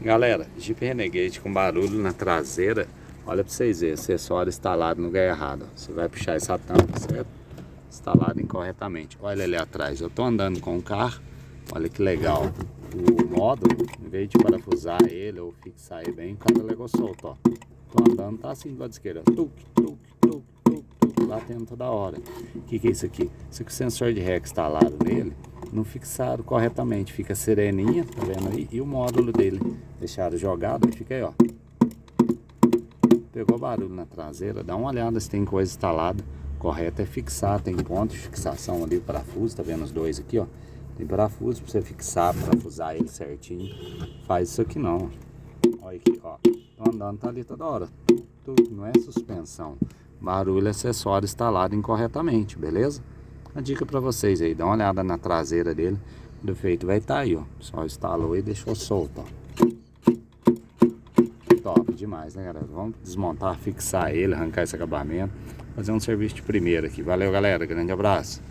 Galera, Jeep Renegade com barulho na traseira. Olha pra vocês verem, acessório instalado no lugar errado. Você vai puxar essa tampa, certo? Instalado incorretamente. Olha ali atrás, eu tô andando com o carro. Olha que legal. O módulo, em vez de parafusar ele ou fixar ele bem, o cara legou solto, ó. Tô andando, tá assim do lado esquerdo. Tuque, tuque, tuque, tuque, tuque, batendo toda hora. O que é isso aqui? Isso aqui é o sensor de ré que instalaram nele. Não fixaram corretamente, fica sereninha, tá vendo aí? E o módulo dele deixaram jogado, fica aí, ó. Pegou barulho na traseira, dá uma olhada se tem coisa instalada. Correto é fixar, tem ponto de fixação ali, parafuso, tá vendo os dois aqui, ó. Tem parafuso pra você fixar, parafusar ele certinho. Faz isso aqui não. Olha aqui, ó. Tô andando, tá ali toda hora. Não é suspensão. Barulho acessório instalado incorretamente, beleza? Uma dica pra vocês aí, dá uma olhada na traseira dele. O defeito vai estar aí, ó. Só instalou e deixou solto, ó. Top demais, né, galera? Vamos desmontar, fixar ele, arrancar esse acabamento. Fazer um serviço de primeira aqui. Valeu, galera. Grande abraço.